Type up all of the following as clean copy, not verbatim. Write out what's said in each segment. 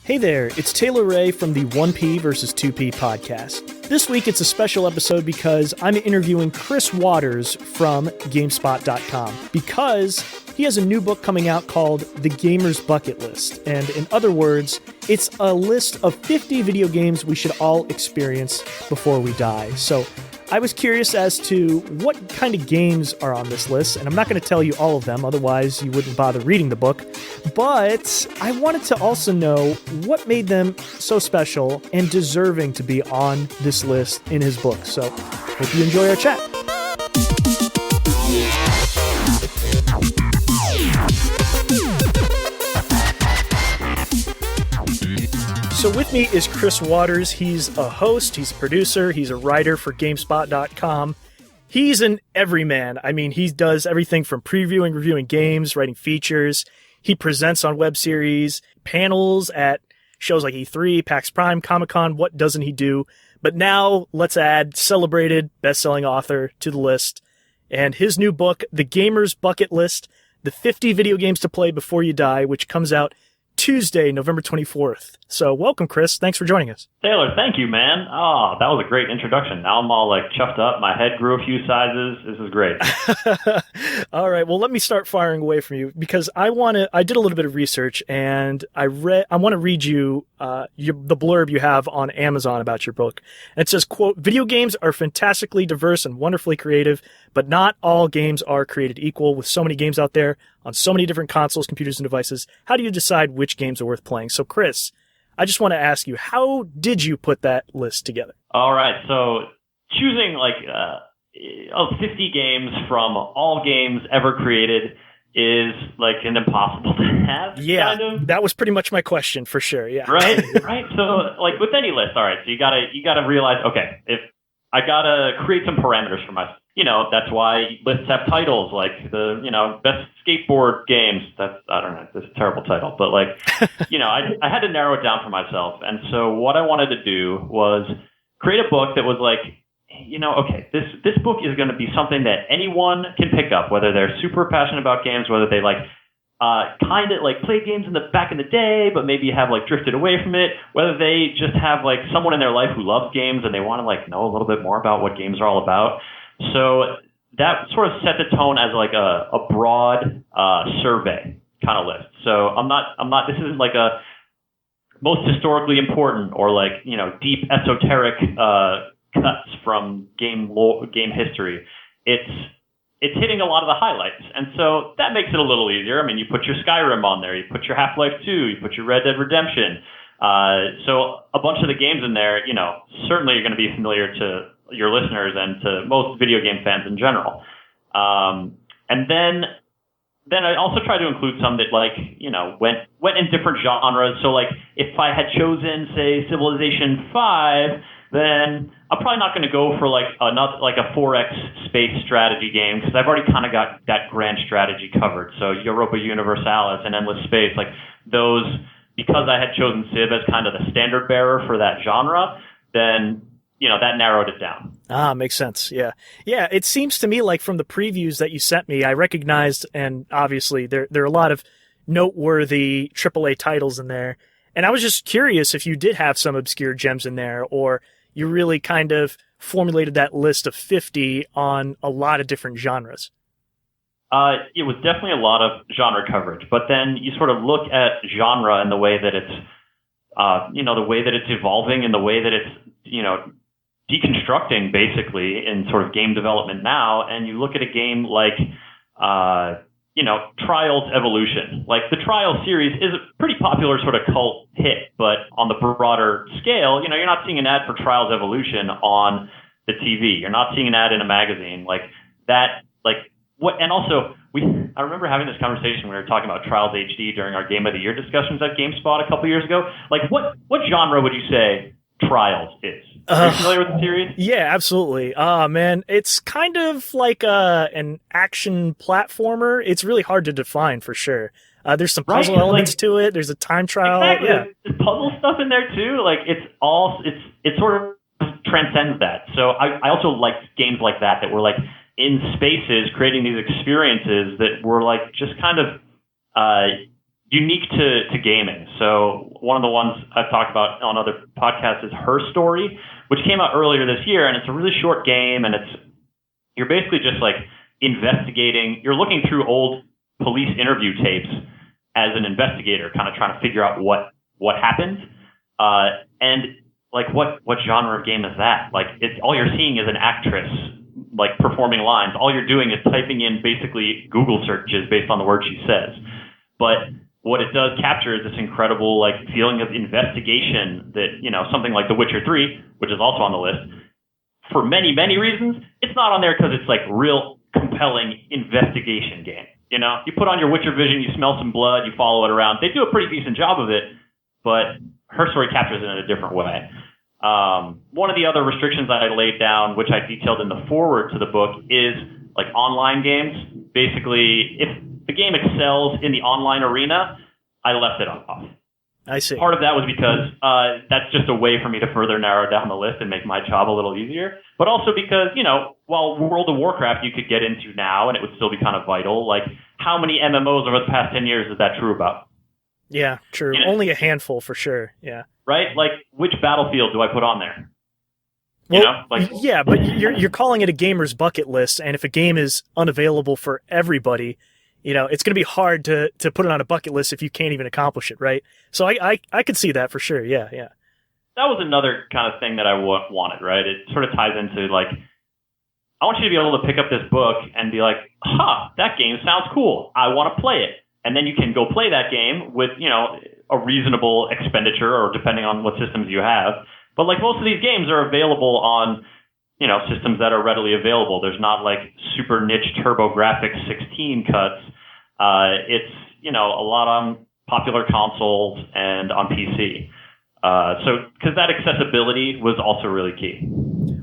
Hey there, it's Taylor Ray from the 1P versus 2P podcast. This week it's a special episode because I'm interviewing Chris Waters from GameSpot.com because he has a new book coming out called The Gamer's Bucket List. And in other words, it's a list of 50 video games we should all experience before we die. So I was curious as to what kind of games are on this list, and I'm not going to tell you all of them, otherwise you wouldn't bother reading the book, but I wanted to also know what made them so special and deserving to be on this list in his book. So, hope you enjoy our chat. So with me is Chris Waters. He's a host, he's a producer, he's a writer for GameSpot.com. He's an everyman. I mean, he does everything from previewing, reviewing games, writing features. He presents on web series, panels at shows like E3, PAX Prime, Comic-Con. What doesn't he do? But now let's add celebrated best-selling author to the list. And his new book, The Gamer's Bucket List, the 50 video games to play before you die, which comes out Tuesday, November 24th. So welcome, Chris. Thanks for joining us. Taylor, thank you, man. Oh, that was a great introduction. Now I'm all chuffed up. My head grew a few sizes. This is great. All right. Well, let me start firing away from you because I did a little bit of research and I want to read you the blurb you have on Amazon about your book. And it says, quote, "Video games are fantastically diverse and wonderfully creative, but not all games are created equal. With so many games out there on so many different consoles, computers, and devices, how do you decide which games are worth playing?" So, Chris, I just want to ask you, how did you put that list together? All right. So choosing 50 games from all games ever created is an impossible task. Yeah, kind of. That was pretty much my question for sure. Yeah. Right. Right. So with any list, all right. So you gotta realize, okay, if I gotta create some parameters for myself. That's why lists have titles like the, best skateboard games. I don't know, this is a terrible title, but I had to narrow it down for myself. And so what I wanted to do was create a book that was okay, this book is going to be something that anyone can pick up, whether they're super passionate about games, whether they played games back in the day, but maybe have drifted away from it, whether they just have someone in their life who loves games and they want to know a little bit more about what games are all about. So that sort of set the tone as a broad survey kind of list. So I'm not this isn't a most historically important or deep esoteric cuts from game history. It's hitting a lot of the highlights. And so that makes it a little easier. I mean, you put your Skyrim on there, you put your Half-Life 2, you put your Red Dead Redemption. So a bunch of the games in there, certainly are going to be familiar to your listeners and to most video game fans in general. And then I also try to include some that went in different genres. So if I had chosen, say, Civilization 5, then I'm probably not going to go for another a 4X space strategy game because I've already kind of got that grand strategy covered. So Europa Universalis and Endless Space, those, because I had chosen Civ as kind of the standard bearer for that genre, then that narrowed it down. Ah, makes sense. Yeah. Yeah, it seems to me from the previews that you sent me, I recognized, and obviously there are a lot of noteworthy AAA titles in there. And I was just curious if you did have some obscure gems in there, or you really kind of formulated that list of 50 on a lot of different genres. It was definitely a lot of genre coverage, but then you sort of look at genre and the way that it's, the way that it's evolving and the way that it's, deconstructing basically in sort of game development now. And you look at a game Trials Evolution. The Trials series is a pretty popular sort of cult hit, but on the broader scale, you're not seeing an ad for Trials Evolution on the TV. You're not seeing an ad in a magazine and also I remember having this conversation when we were talking about Trials HD during our Game of the Year discussions at GameSpot a couple years ago. What genre would you say Trials is? Are you familiar with the series? Yeah, absolutely. Man, it's kind of like an action platformer. It's really hard to define for sure. There's some puzzle elements to it. There's a time trial. Exactly. Yeah. There's puzzle stuff in there too. It sort of transcends that. So I also like games like that were in spaces creating these experiences that were just kind of unique to gaming. So one of the ones I've talked about on other podcasts is Her Story, which came out earlier this year, and it's a really short game, and you're basically just like investigating. You're looking through old police interview tapes as an investigator, kind of trying to figure out what happened, and like what genre of game is that? Like all you're seeing is an actress like performing lines. All you're doing is typing in basically Google searches based on the words she says. But what it does capture is this incredible like feeling of investigation that, something like The Witcher 3, which is also on the list, for many, many reasons, it's not on there because it's like real compelling investigation game. You put on your Witcher vision, you smell some blood, you follow it around. They do a pretty decent job of it, but Her Story captures it in a different way. One of the other restrictions that I laid down, which I detailed in the foreword to the book, is like online games. Basically, if the game excels in the online arena, I left it off. I see. Part of that was because that's just a way for me to further narrow down the list and make my job a little easier. But also because, while World of Warcraft you could get into now and it would still be kind of vital, like how many MMOs over the past 10 years is that true about? Yeah, true. Only a handful for sure. Yeah. Right? Like, which Battlefield do I put on there? Well, yeah, but you're calling it a gamer's bucket list, and if a game is unavailable for everybody, it's going to be hard to put it on a bucket list if you can't even accomplish it, right? So I could see that for sure. Yeah. That was another kind of thing that I wanted, right? It sort of ties into like, I want you to be able to pick up this book and be like, that game sounds cool. I want to play it. And then you can go play that game with, a reasonable expenditure or depending on what systems you have. But like most of these games are available on, systems that are readily available. There's not like super niche TurboGrafx 16 cuts. It's, a lot on popular consoles and on PC. Because that accessibility was also really key.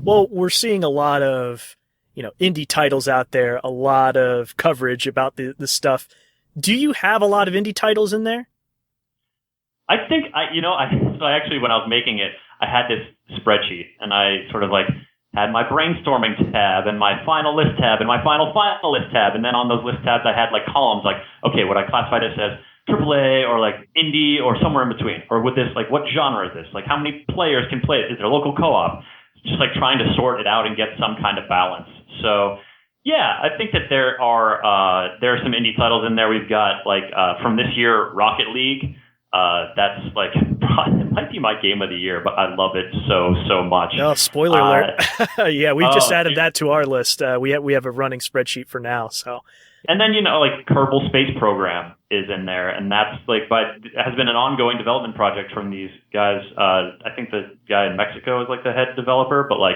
Well, we're seeing a lot of, indie titles out there, a lot of coverage about the stuff. Do you have a lot of indie titles in there? I think so actually when I was making it, I had this spreadsheet and I sort of like had my brainstorming tab and my final list tab and my final list tab. And then on those list tabs, I had like columns like, okay, would I classify this as AAA or like indie or somewhere in between? Or would this, like, what genre is this? Like, how many players can play it? Is there a local co-op? Just like trying to sort it out and get some kind of balance. So yeah, I think that there are some indie titles in there. We've got like from this year, Rocket League. That's like, it might be my game of the year, but I love it so much. Oh, spoiler alert. Yeah, we've just added that to our list. We have a running spreadsheet for now. So, and then, like Kerbal Space Program is in there, and that's like, has been an ongoing development project from these guys. I think the guy in Mexico is like the head developer, but like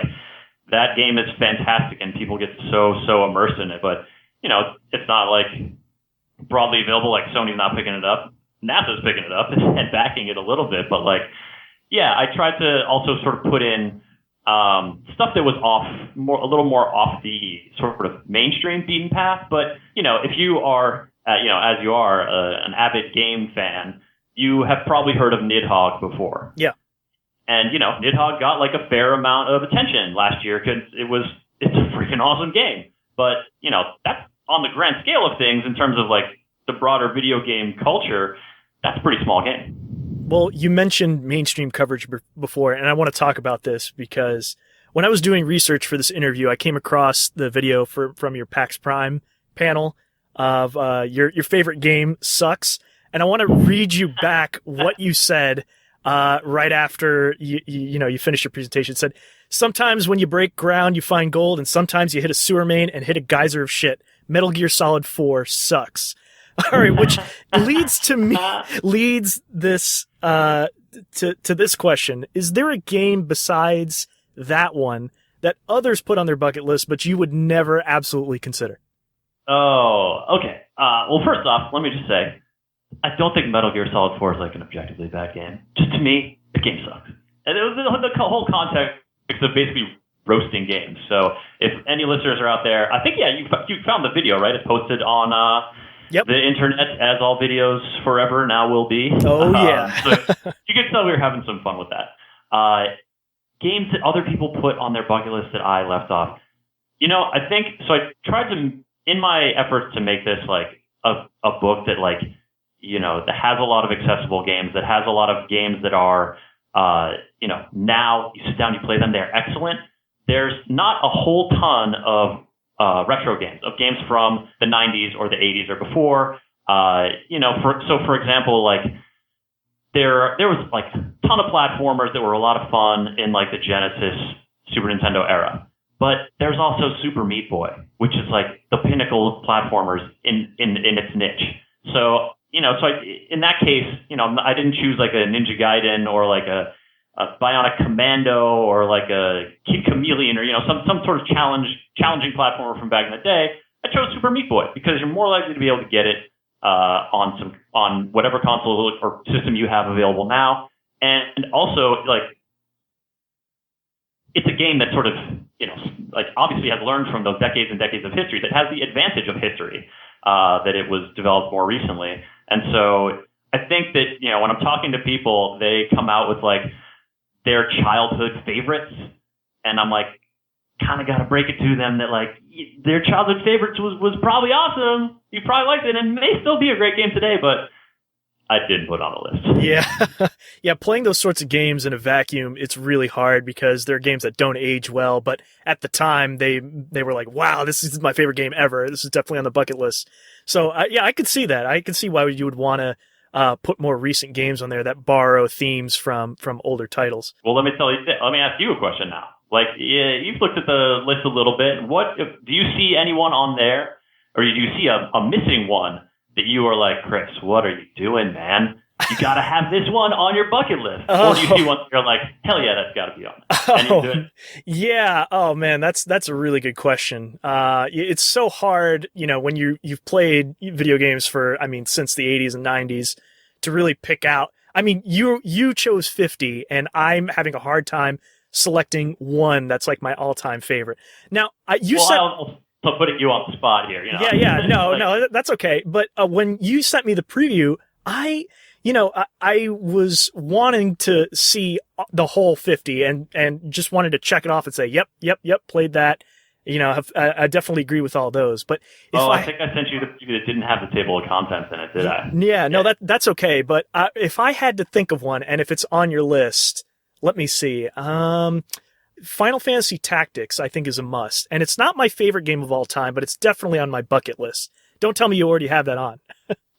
that game is fantastic and people get so immersed in it. But, it's not like broadly available, like Sony's not picking it up. NASA's picking it up and backing it a little bit, but like, yeah, I tried to also sort of put in stuff that was a little more off the sort of mainstream beaten path. But if you are, as you are an avid game fan, you have probably heard of Nidhogg before. Yeah, and Nidhogg got like a fair amount of attention last year because it's a freaking awesome game. But that's on the grand scale of things in terms of like the broader video game culture. That's a pretty small game. Well, you mentioned mainstream coverage before, and I want to talk about this because when I was doing research for this interview, I came across the video from your PAX Prime panel of your favorite game sucks, and I want to read you back what you said right after you finished your presentation. It said, "Sometimes when you break ground, you find gold, and sometimes you hit a sewer main and hit a geyser of shit. Metal Gear Solid 4 sucks." All right, which leads this to this question: is there a game besides that one that others put on their bucket list, but you would never absolutely consider? Oh, okay. Well, first off, let me just say, I don't think Metal Gear Solid 4 is like an objectively bad game. Just to me, the game sucks. And it was the whole context of basically roasting games. So if any listeners are out there, I think, yeah, you found the video, right? It's posted on Yep. The internet, as all videos forever now will be. Oh, yeah. So you can tell we were having some fun with that. Games that other people put on their bucket list that I left off. I think, so I tried to, in my efforts to make this like a book that like that has a lot of accessible games, that has a lot of games that are, now you sit down, you play them, they're excellent. There's not a whole ton of retro games, of games from the 90s or the 80s or before. For example, like there was like a ton of platformers that were a lot of fun in like the Genesis, Super Nintendo era. But there's also Super Meat Boy, which is like the pinnacle of platformers in its niche. So, in that case, I didn't choose like a Ninja Gaiden or like a Bionic Commando or like a Kid Chameleon or, some sort of challenging platformer from back in the day. I chose Super Meat Boy because you're more likely to be able to get it on whatever console or system you have available now. And also, like, it's a game that sort of, obviously has learned from those decades and decades of history, that has the advantage of history, that it was developed more recently. And so I think that, when I'm talking to people, they come out with like their childhood favorites. And I'm like, kind of got to break it to them that like their childhood favorites was probably awesome. You probably liked it and may still be a great game today, but I didn't put on the list. Yeah. Yeah. Playing those sorts of games in a vacuum, it's really hard because they're games that don't age well. But at the time they were like, wow, this is my favorite game ever. This is definitely on the bucket list. So I could see that. I could see why you would want to put more recent games on there that borrow themes from older titles. Well, let me ask you a question now. Like, you've looked at the list a little bit. Do you see anyone on there, or do you see a missing one that you are like, Chris, what are you doing, man? You got to have this one on your bucket list. Or do you see one that you're like, hell yeah, that's got to be on there? Yeah. Oh man, that's a really good question. It's so hard, when you've played video games since the 80s and 90s to really pick out. I mean, you chose 50 and I'm having a hard time selecting one that's like my all-time favorite. Now, I'll putting you on the spot here. Yeah. No, that's okay. But when you sent me the preview, I was wanting to see the whole 50 and just wanted to check it off and say, yep, played that. I definitely agree with all those. But I think I sent you the preview that didn't have the table of contents in it, did I? Yeah, no, that's okay. But if I had to think of one, and if it's on your list, let me see. Final Fantasy Tactics, I think, is a must. And it's not my favorite game of all time, but it's definitely on my bucket list. Don't tell me you already have that on.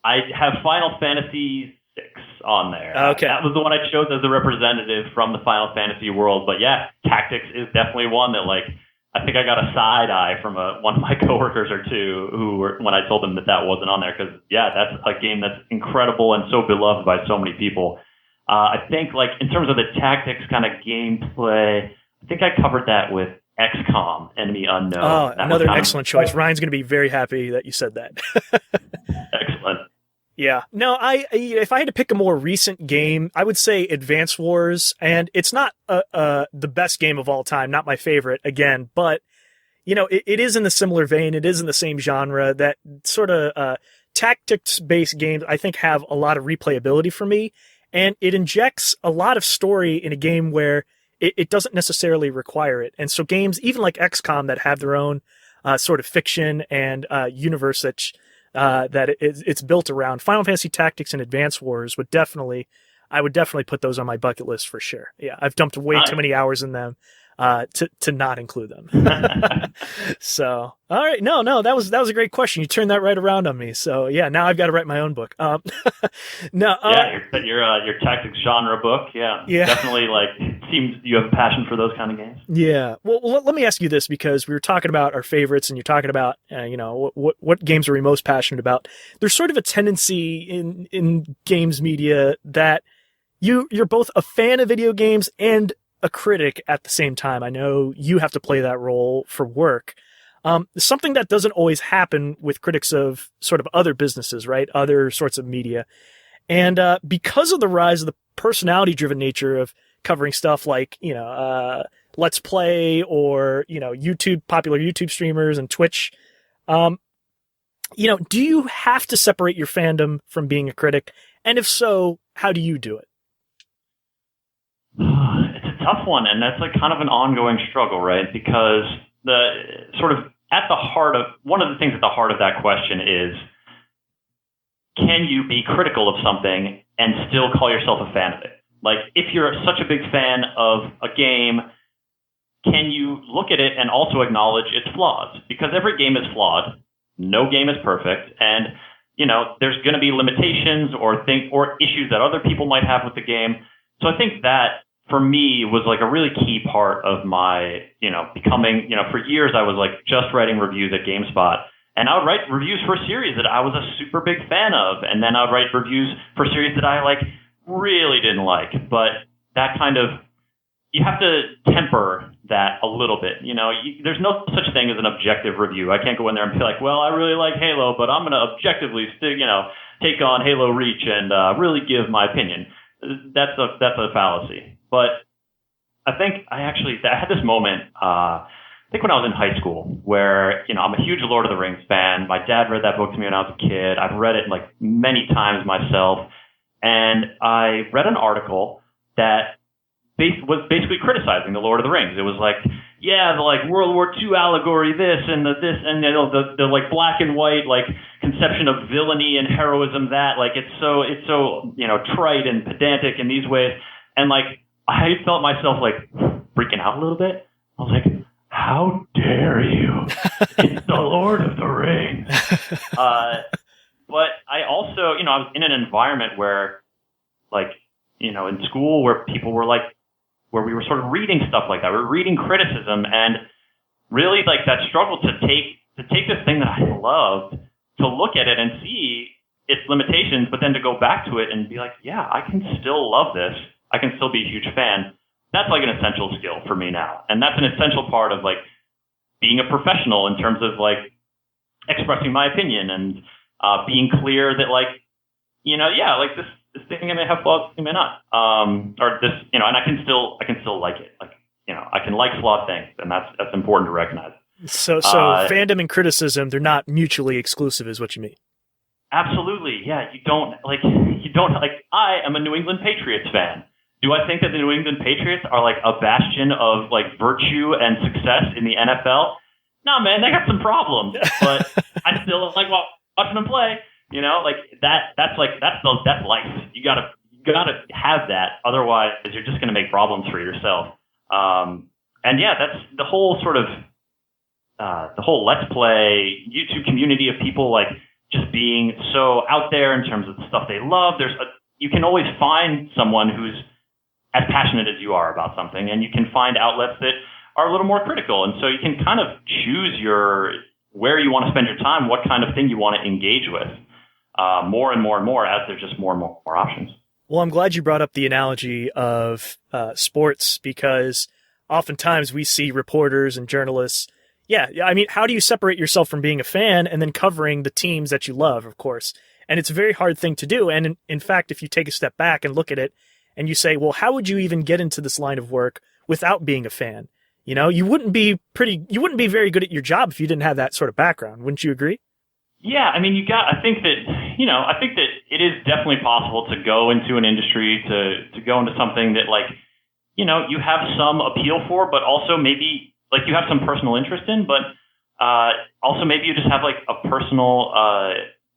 I have Final Fantasy 6 on there. Okay. That was the one I chose as a representative from the Final Fantasy world. But yeah, Tactics is definitely one that, like, I think I got a side eye from one of my coworkers or two when I told them that wasn't on there. Because, yeah, that's a game that's incredible and so beloved by so many people. I think, like, in terms of the tactics kind of gameplay, I think I covered that with XCOM, Enemy Unknown. Oh, another excellent choice. Ryan's going to be very happy that you said that. Excellent. Yeah. No, if I had to pick a more recent game, I would say Advance Wars, and it's not the best game of all time, not my favorite, again, but, it is in the similar vein. It is in the same genre. That sort of tactics-based games, I think, have a lot of replayability for me, and it injects a lot of story in a game where it doesn't necessarily require it. And so games, even like XCOM, that have their own sort of fiction and universe that it's built around, Final Fantasy Tactics and Advance Wars I would definitely put those on my bucket list for sure. Yeah, I've dumped way too many hours in them to not include them. So, all right, no, that was a great question. You turned that right around on me. So yeah, now I've got to write my own book. Your tactics genre book. Yeah, definitely. Like, it seems you have a passion for those kind of games. Yeah. Well, let me ask you this, because we were talking about our favorites, and you're talking about what games are we most passionate about. There's sort of a tendency in games media that you're both a fan of video games and a critic at the same time. I know you have to play that role for work. Something that doesn't always happen with critics of sort of other businesses, right? Other sorts of media. And because of the rise of the personality-driven nature of covering stuff like, Let's Play or, popular YouTube streamers and Twitch, do you have to separate your fandom from being a critic? And if so, how do you do it? It's a tough one, and that's like kind of an ongoing struggle, right? Because the sort of one of the things at the heart of that question is, can you be critical of something and still call yourself a fan of it? Like, if you're such a big fan of a game, can you look at it and also acknowledge its flaws? Because every game is flawed. No game is perfect. And, there's going to be limitations or issues that other people might have with the game. So I think that, for me, was like a really key part of my, becoming, for years I was like just writing reviews at GameSpot. And I would write reviews for a series that I was a super big fan of. And then I would write reviews for a series that I really didn't like. But that kind of, you have to temper that a little bit. There's no such thing as an objective review. I can't go in there and be like, well, I really like Halo, but I'm going to objectively take on Halo Reach and really give my opinion. That's a fallacy. But I think I had this moment, I think when I was in high school, where, I'm a huge Lord of the Rings fan. My dad read that book to me when I was a kid. I've read it many times myself. And I read an article that was basically criticizing the Lord of the Rings. It was like, yeah, the World War II allegory, this and the black and white conception of villainy and heroism, that it's so trite and pedantic in these ways. And I felt myself freaking out a little bit. I was like, how dare you? It's the Lord of the Rings. But I also, I was in an environment where in school where people were where we were sort of reading stuff like that. We were reading criticism, and really that struggle to take this thing that I loved, to look at it and see its limitations, but then to go back to it and be like, yeah, I can still love this. I can still be a huge fan. That's an essential skill for me now. And that's an essential part of being a professional in terms of expressing my opinion and being clear that this thing may have flaws, it may not. Or this, and I can still like it. I can like flawed things, and that's important to recognize. So fandom and criticism, they're not mutually exclusive, is what you mean? Absolutely. Yeah. You don't I am a New England Patriots fan. Do I think that the New England Patriots are a bastion of virtue and success in the NFL? No, man, they got some problems, but I still like watching them play. That's life. You gotta have that. Otherwise, you're just gonna make problems for yourself. And yeah, that's the whole sort of the whole Let's Play YouTube community of people just being so out there in terms of the stuff they love. You can always find someone who's as passionate as you are about something, and you can find outlets that are a little more critical. And so you can kind of choose where you want to spend your time, what kind of thing you want to engage with, more and more and more as there's just more and more options. Well, I'm glad you brought up the analogy of sports, because oftentimes we see reporters and journalists. Yeah, I mean, how do you separate yourself from being a fan and then covering the teams that you love, of course? And it's a very hard thing to do. And in fact, if you take a step back and look at it and you say, well, how would you even get into this line of work without being a fan? You wouldn't be very good at your job if you didn't have that sort of background. Wouldn't you agree? Yeah, I mean, I think that it is definitely possible to go into an industry, to go into something that you have some appeal for, but also maybe you have some personal interest in, but also maybe you just have a personal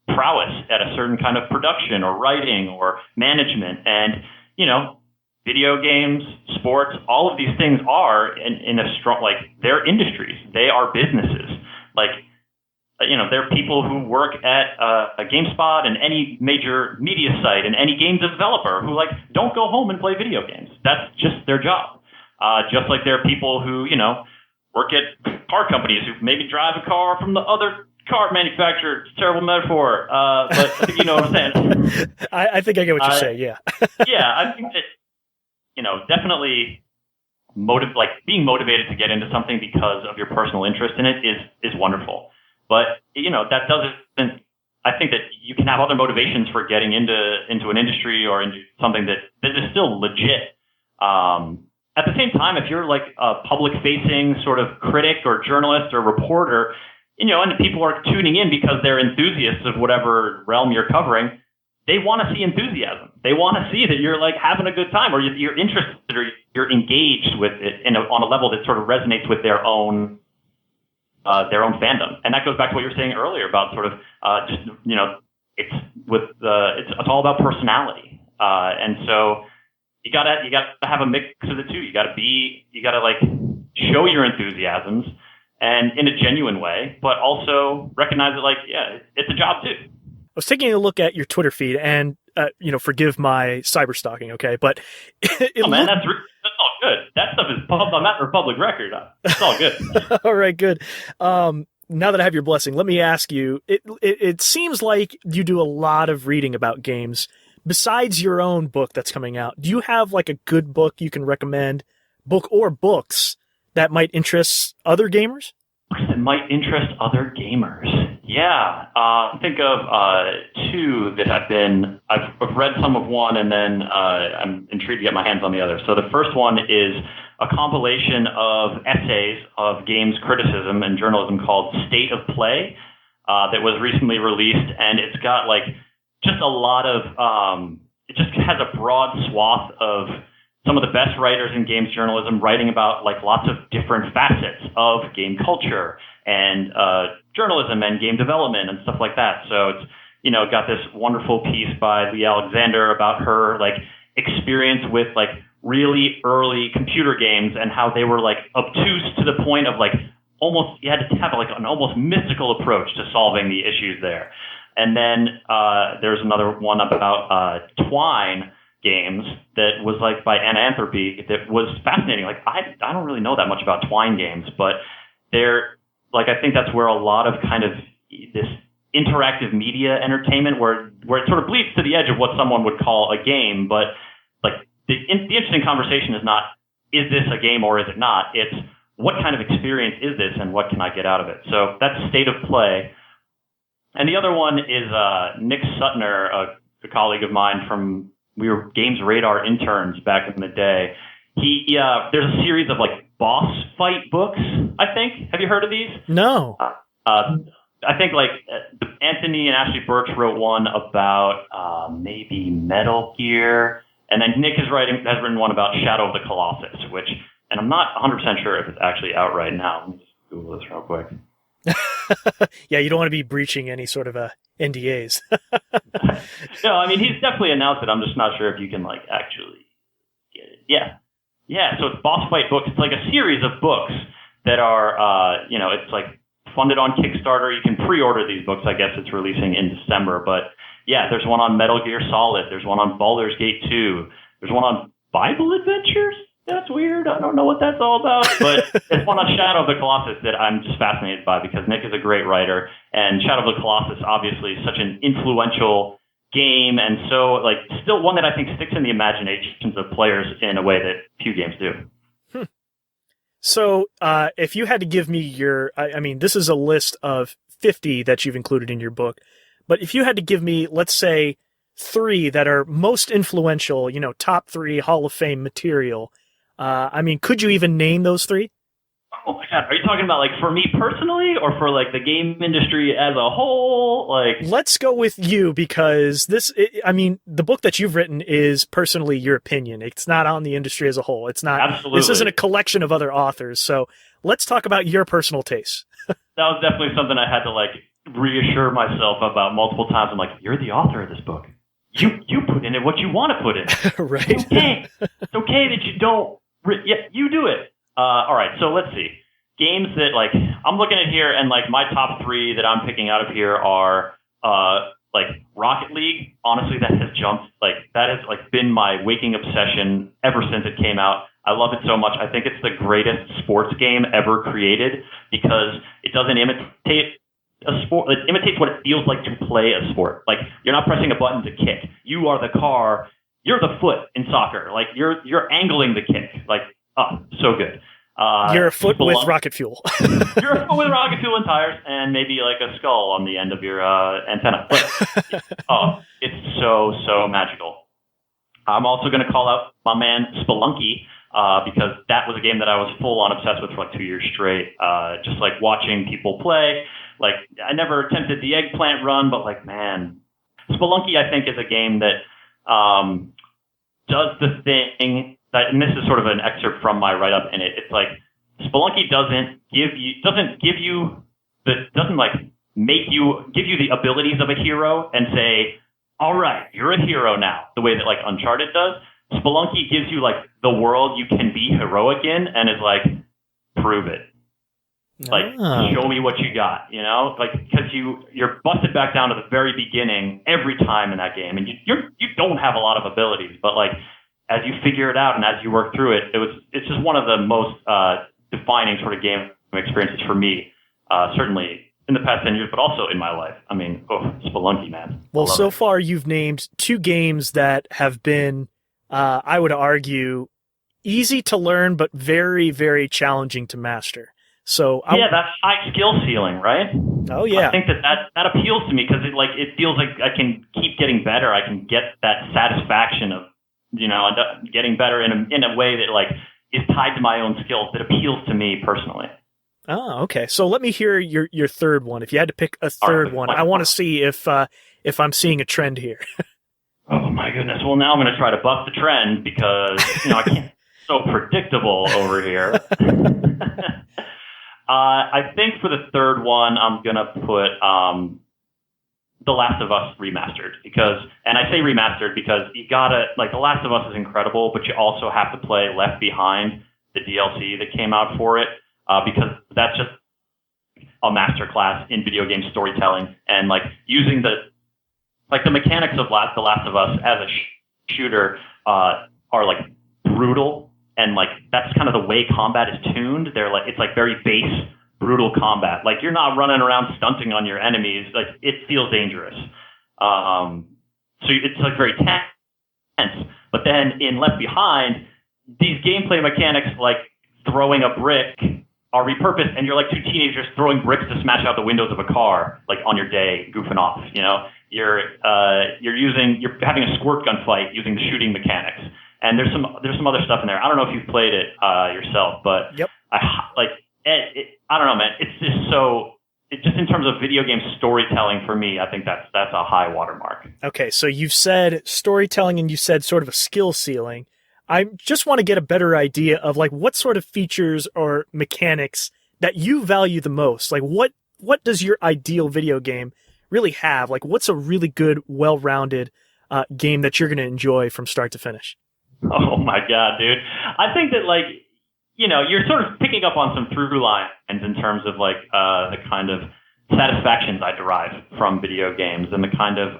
prowess at a certain kind of production or writing or management. And, video games, sports, all of these things are in a strong, they're industries. They are businesses. There are people who work at a GameSpot and any major media site and any game developer who don't go home and play video games. That's just their job. Just like there are people who, work at car companies who maybe drive a car from the other car manufacturer. It's a terrible metaphor, but I think you know what I'm saying. I think I get what you're saying, yeah. Yeah, I think that, definitely being motivated to get into something because of your personal interest in it is wonderful. But, that doesn't, I think that you can have other motivations for getting into an industry or into something that is still legit. At the same time, if you're a public-facing sort of critic or journalist or reporter, and people are tuning in because they're enthusiasts of whatever realm you're covering, they want to see enthusiasm. They want to see that you're having a good time, or you're interested, or you're engaged with it on a level that sort of resonates with their own fandom. And that goes back to what you were saying earlier about sort of just it's all about personality, and so you gotta have a mix of the two. You gotta like show your enthusiasms and in a genuine way, but also recognize that like it's a job too. I was taking a look at your Twitter feed, and forgive my cyber stalking, okay? But that's all good. That stuff is public record. It's all good. All right, good. Now that I have your blessing, let me ask you. It seems like you do a lot of reading about games. Besides your own book that's coming out, do you have like a good book you can recommend, book or books that might interest other gamers? That might interest other gamers. Yeah, think of two that I've read some of one, and then I'm intrigued to get my hands on the other. So the first one is a compilation of essays of games criticism and journalism called State of Play that was recently released, and it's got like just a lot of it just has a broad swath of some of the best writers in games journalism writing about like lots of different facets of game culture and journalism and game development and stuff like that. So it's, got this wonderful piece by Lee Alexander about her like experience with like really early computer games and how they were like obtuse to the point of like almost, you had to have like an almost mystical approach to solving the issues there. And then there's another one about Twine games that was like by Ananthropy that was fascinating. Like I don't really know that much about Twine games, but they're like, I think that's where a lot of kind of this interactive media entertainment where it sort of bleeds to the edge of what someone would call a game. But like the interesting conversation is not, is this a game or is it not? It's what kind of experience is this and what can I get out of it? So that's State of Play. And the other one is Nick Sutner, a colleague of mine from, we were Games Radar interns back in the day. There's a series of like boss fight books, I think. Have you heard of these? No. I think like Anthony and Ashley Birch wrote one about maybe Metal Gear. And then Nick has written one about Shadow of the Colossus, and I'm not 100% sure if it's actually out right now. Let me just Google this real quick. Yeah, you don't want to be breaching any sort of NDAs. No, I mean, he's definitely announced it. I'm just not sure if you can, like, actually get it. Yeah. Yeah, so it's Boss Fight Books. It's like a series of books that are, it's like funded on Kickstarter. You can pre-order these books. I guess it's releasing in December. But, yeah, there's one on Metal Gear Solid. There's one on Baldur's Gate 2. There's one on Bible Adventures. That's weird. I don't know what that's all about. But it's one on Shadow of the Colossus that I'm just fascinated by because Nick is a great writer. And Shadow of the Colossus, obviously, is such an influential game. And so, like, still one that I think sticks in the imaginations of players in a way that few games do. So if you had to give me I mean, this is a list of 50 that you've included in your book. But if you had to give me, let's say, 3 that are most influential, top 3 Hall of Fame material, I mean, could you even name those 3? Oh my God. Are you talking about like for me personally or for like the game industry as a whole? Like, let's go with you because the book that you've written is personally your opinion. It's not on the industry as a whole. It's not, absolutely. This isn't a collection of other authors. So let's talk about your personal taste. That was definitely something I had to like reassure myself about multiple times. I'm like, you're the author of this book. You put in it what you want to put in. Right. It's okay. It's okay that you don't. Yeah, you do it. All right, so let's see. Games that, like, I'm looking at here, and, like, my top 3 that I'm picking out of here are, like, Rocket League. Honestly, that has been my waking obsession ever since it came out. I love it so much. I think it's the greatest sports game ever created because it doesn't imitate a sport. It imitates what it feels like to play a sport. Like, you're not pressing a button to kick. You are the car. You're the foot in soccer. Like, you're angling the kick. Like, so good. You're a foot with rocket fuel. You're a foot with rocket fuel and tires and maybe like a skull on the end of your antenna. But, it's so magical. I'm also going to call out my man Spelunky because that was a game that I was full on obsessed with for like 2 years straight. Just like watching people play. Like, I never attempted the eggplant run, but like, man, Spelunky I think is a game that does the thing that, and this is sort of an excerpt from my write-up in it. It's like Spelunky doesn't give you the abilities of a hero and say, all right, you're a hero now, the way that like Uncharted does. Spelunky gives you like the world you can be heroic in and is like, prove it. Like, show me what you got, you know? Like, because you're busted back down to the very beginning every time in that game, and you don't have a lot of abilities, but like, as you figure it out and as you work through it, it's just one of the most defining sort of game experiences for me, certainly in the past 10 years, but also in my life. I mean, Spelunky, man. Well, so far you've named 2 games that have been, I would argue, easy to learn, but very, very challenging to master. So that's high skill ceiling, right? Oh yeah. I think that appeals to me because it feels like I can keep getting better. I can get that satisfaction of, you know, getting better in a way that like is tied to my own skills that appeals to me personally. Oh, okay. So let me hear your third one. If you had to pick a third one, I want to see if I'm seeing a trend here. Oh my goodness. Well, now I'm going to try to buck the trend because, you know, I can't. So predictable over here. I think for the third one, I'm going to put The Last of Us Remastered. And I say remastered because you gotta, like, The Last of Us is incredible, but you also have to play Left Behind, the DLC that came out for it, because that's just a masterclass in video game storytelling and, like, using the mechanics of The Last of Us as a shooter are, like, brutal. And like that's kind of the way combat is tuned. It's like very base, brutal combat. Like you're not running around stunting on your enemies. Like it feels dangerous. So it's like very tense. But then in Left Behind, these gameplay mechanics like throwing a brick are repurposed, and you're like 2 teenagers throwing bricks to smash out the windows of a car, like on your day, goofing off. You know, you're having a squirt gun fight using the shooting mechanics. And there's some other stuff in there. I don't know if you've played it yourself, but yep. I don't know, man. It's just in terms of video game storytelling for me, I think that's a high watermark. Okay, so you've said storytelling and you said sort of a skill ceiling. I just want to get a better idea of like what sort of features or mechanics that you value the most. Like what does your ideal video game really have? Like what's a really good, well-rounded game that you're going to enjoy from start to finish? Oh my God, dude. I think that like, you know, you're sort of picking up on some through lines in terms of like the kind of satisfactions I derive from video games and the kind of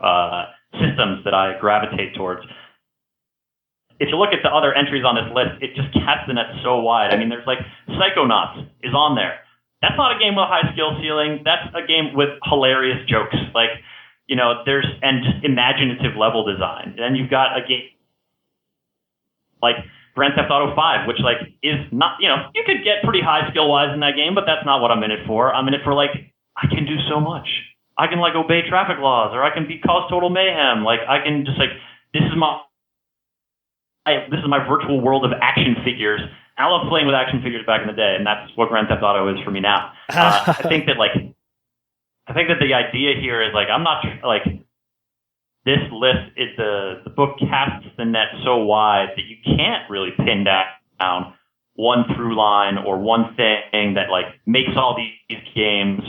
systems that I gravitate towards. If you look at the other entries on this list, it just casts the net so wide. I mean, there's like Psychonauts is on there. That's not a game with a high skill ceiling. That's a game with hilarious jokes. Like, you know, and just imaginative level design. And then you've got a game like Grand Theft Auto 5, which like is not, you know, you could get pretty high skill wise in that game, but that's not what I'm in it for. I'm in it for like, I can do so much. I can like obey traffic laws, or I can cause total mayhem. Like I can just like, this is my virtual world of action figures. I love playing with action figures back in the day, and that's what Grand Theft Auto is for me now. I think that the idea here is like, I'm not like, this list is the book casts the net so wide that you can't really pin down one through line or one thing that like makes all these games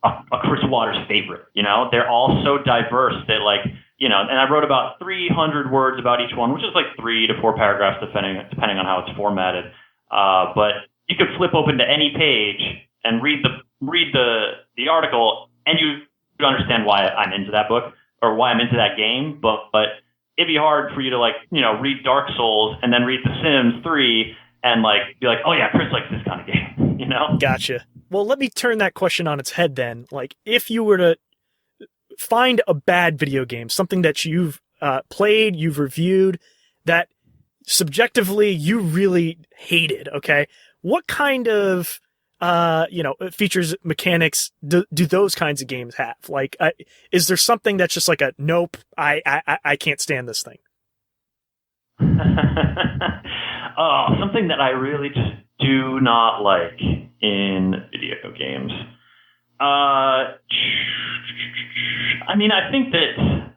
a Chris Waters favorite. You know, they're all so diverse that like, you know, and I wrote about 300 words about each one, which is like 3 to 4 paragraphs depending on how it's formatted. But you could flip open to any page and read the article, and you understand why I'm into that book. Or why I'm into that game, but it'd be hard for you to like, you know, read Dark Souls and then read The Sims 3 and like be like, oh yeah, Chris likes this kind of game, you know? Gotcha. Well, let me turn that question on its head then. Like, if you were to find a bad video game, something that you've played, you've reviewed, that subjectively you really hated, okay? What kind of features, mechanics do those kinds of games have? Like, is there something that's just like a nope, I can't stand this thing? Something that I really just do not like in video games. I mean, I think that,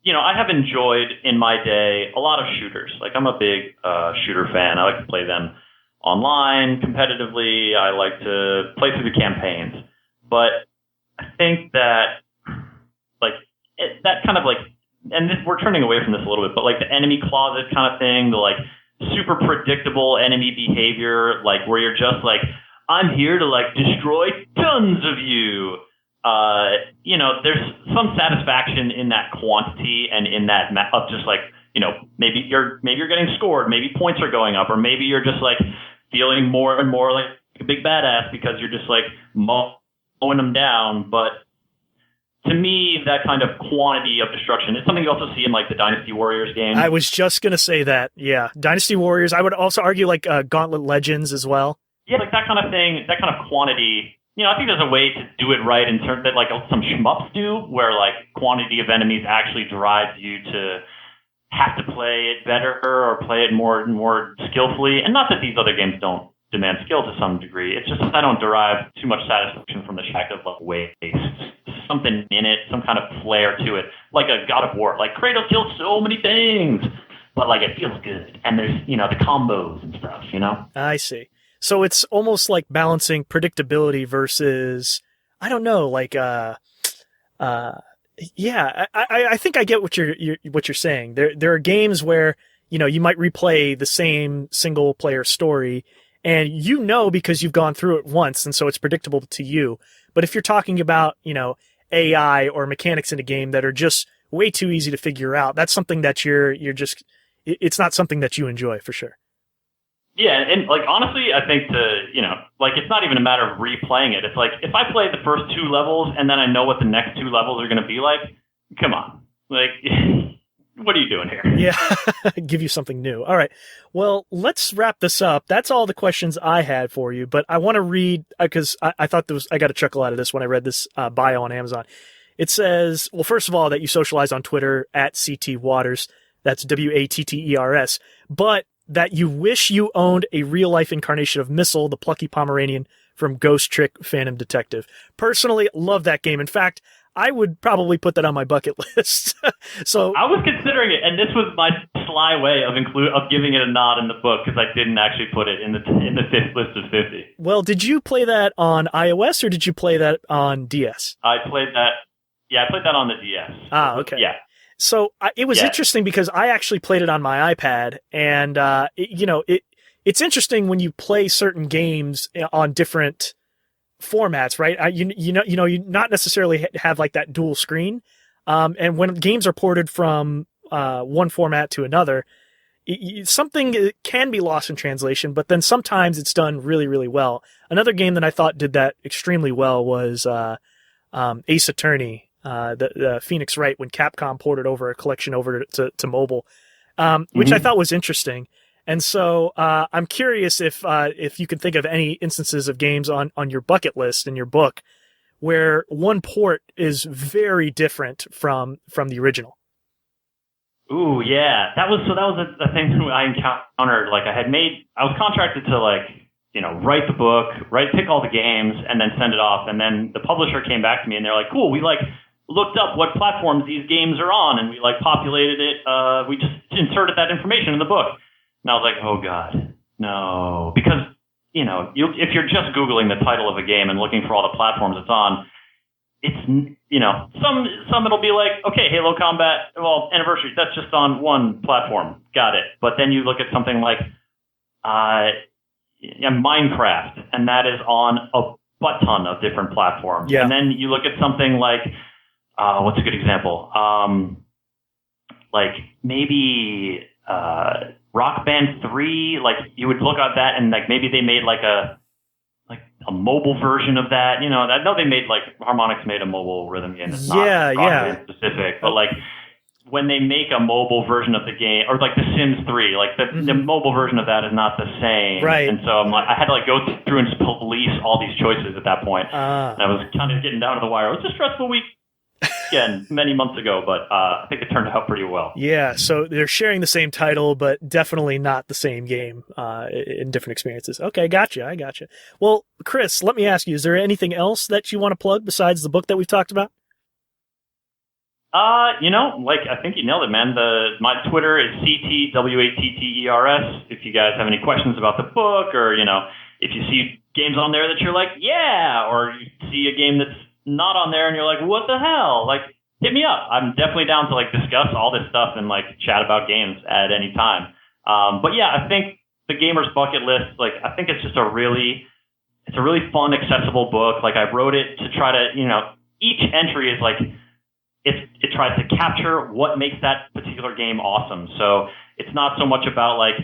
you know, I have enjoyed in my day a lot of shooters. Like, I'm a big shooter fan. I like to play them online competitively. I like to play through the campaigns. But I think that that kind of and we're turning away from this a little bit, but like the enemy closet kind of thing, the like super predictable enemy behavior, like where you're just like, I'm here to like destroy tons of you. There's some satisfaction in that quantity and in that of just like, maybe you're getting scored, maybe points are going up, or maybe you're just like feeling more and more like a big badass because you're just like mowing them down. But to me, that kind of quantity of destruction is something you also see in like the Dynasty Warriors game. I was just going to say that. Yeah. Dynasty Warriors. I would also argue like Gauntlet Legends as well. Yeah, like that kind of thing, that kind of quantity. I think there's a way to do it right in terms that like some shmups do, where like quantity of enemies actually drives you to have to play it better or play it more skillfully. And not that these other games don't demand skill to some degree. It's just that I don't derive too much satisfaction from the fact of like waste. Something in it, some kind of flair to it, like a God of War. Like Kratos kills so many things, but like it feels good. And there's, the combos and stuff, I see. So it's almost like balancing predictability versus, I don't know, like, I think I get what you're saying. There are games where, you might replay the same single player story and because you've gone through it once, and so it's predictable to you. But if you're talking about, AI or mechanics in a game that are just way too easy to figure out, that's something that it's not something that you enjoy for sure. Yeah, and like honestly, I think it's not even a matter of replaying it. It's like if I play the first two levels and then I know what the next two levels are going to be like, come on, like what are you doing here? Yeah, give you something new. All right, well, let's wrap this up. That's all the questions I had for you, but I want to read because I thought I got a chuckle out of this when I read this bio on Amazon. It says, well, first of all, that you socialize on Twitter at CT Waters. That's WATTERS, but that you wish you owned a real-life incarnation of Missile, the plucky Pomeranian from Ghost Trick Phantom Detective. Personally, love that game. In fact, I would probably put that on my bucket list. So I was considering it, and this was my sly way of giving it a nod in the book because I didn't actually put it in the fifth list of 50. Well, did you play that on iOS or did you play that on DS? I played that on the DS. Ah, okay. Yeah. So it was interesting because I actually played it on my iPad, and it's interesting when you play certain games on different formats, right? You not necessarily have like that dual screen, and when games are ported from one format to another, something can be lost in translation, but then sometimes it's done really, really well. Another game that I thought did that extremely well was Ace Attorney. The Phoenix Wright, when Capcom ported over a collection over to mobile, which I thought was interesting. And so I'm curious if you can think of any instances of games on your bucket list in your book where one port is very different from the original. Ooh, yeah, that was a thing that I encountered. Like I was contracted to write the book, pick all the games, and then send it off. And then the publisher came back to me and they're like, cool, we looked up what platforms these games are on, and we populated it. We just inserted that information in the book. And I was like, oh God, no. Because, if you're just Googling the title of a game and looking for all the platforms it's on, it's, some it'll be like, okay, Halo Combat, well, Anniversary, that's just on one platform. Got it. But then you look at something like Minecraft, and that is on a butt ton of different platforms. Yeah. And then you look at something like, what's a good example? Maybe Rock Band 3. Like you would look at that and maybe they made a mobile version of that. I know they made Harmonix made a mobile rhythm game. It's not specific, but when they make a mobile version of the game, or The Sims 3, the mobile version of that is not the same. Right. And so I had to go through and police all these choices at that point. And I was kind of getting down to the wire. It was a stressful week. Again, many months ago, but I think it turned out pretty well. Yeah, so they're sharing the same title, but definitely not the same game in different experiences. Okay, I gotcha. Well, Chris, let me ask you, is there anything else that you want to plug besides the book that we've talked about? I think you nailed it, man. My Twitter is CTWATTERS. If you guys have any questions about the book, or, if you see games on there that you're like, yeah, or you see a game that's not on there and you're like, what the hell? Like, hit me up. I'm definitely down to like discuss all this stuff and like chat about games at any time. But yeah, I think the Gamer's Bucket List, like, I think it's just a really fun, accessible book. Like, I wrote it to try to, each entry is like, it tries to capture what makes that particular game awesome. So it's not so much about like,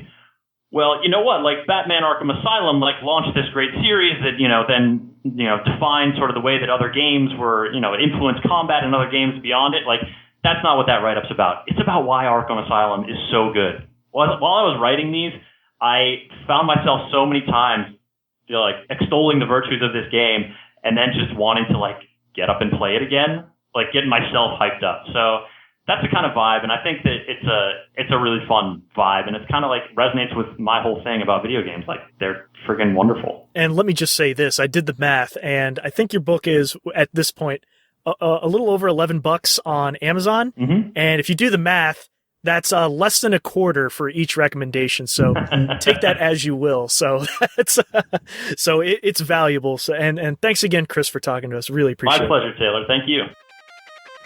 well, you know what, like Batman Arkham Asylum, like launched this great series that, then, defined sort of the way that other games were, it influenced combat in other games beyond it. Like, that's not what that write-up's about. It's about why Arkham Asylum is so good. While I was writing these, I found myself so many times, like extolling the virtues of this game and then just wanting to like get up and play it again, like getting myself hyped up. So that's the kind of vibe, and I think that it's a really fun vibe, and it's kind of like resonates with my whole thing about video games. Like, they're friggin' wonderful. And let me just say this: I did the math, and I think your book is at this point a little over $11 on Amazon. Mm-hmm. And if you do the math, that's less than a quarter for each recommendation. So take that as you will. So it's valuable. So and thanks again, Chris, for talking to us. Really appreciate it. My pleasure, Taylor. Thank you.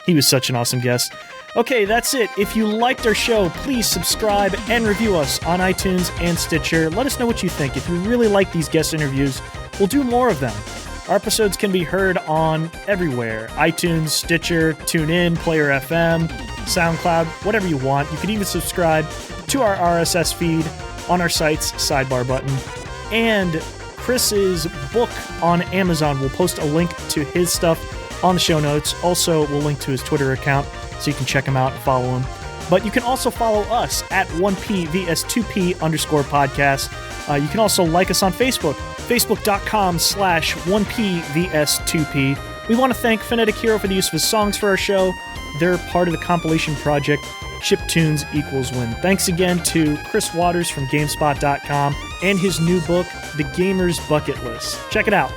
He was such an awesome guest. Okay, that's it. If you liked our show, please subscribe and review us on iTunes and Stitcher. Let us know what you think. If you really like these guest interviews, we'll do more of them. Our episodes can be heard on everywhere: iTunes, Stitcher, TuneIn, Player FM, SoundCloud, whatever you want. You can even subscribe to our RSS feed on our site's sidebar button. And Chris's book on Amazon, we'll post a link to his stuff on the show notes. Also, we'll link to his Twitter account so you can check him out and follow him. But you can also follow us at 1PVS2P_podcast. You can also like us on Facebook, facebook.com/1PVS2P. We want to thank Phonetic Hero for the use of his songs for our show. They're part of the compilation project Chiptunes Equals Win. Thanks again to Chris Waters from GameSpot.com and his new book, The Gamer's Bucket List. Check it out.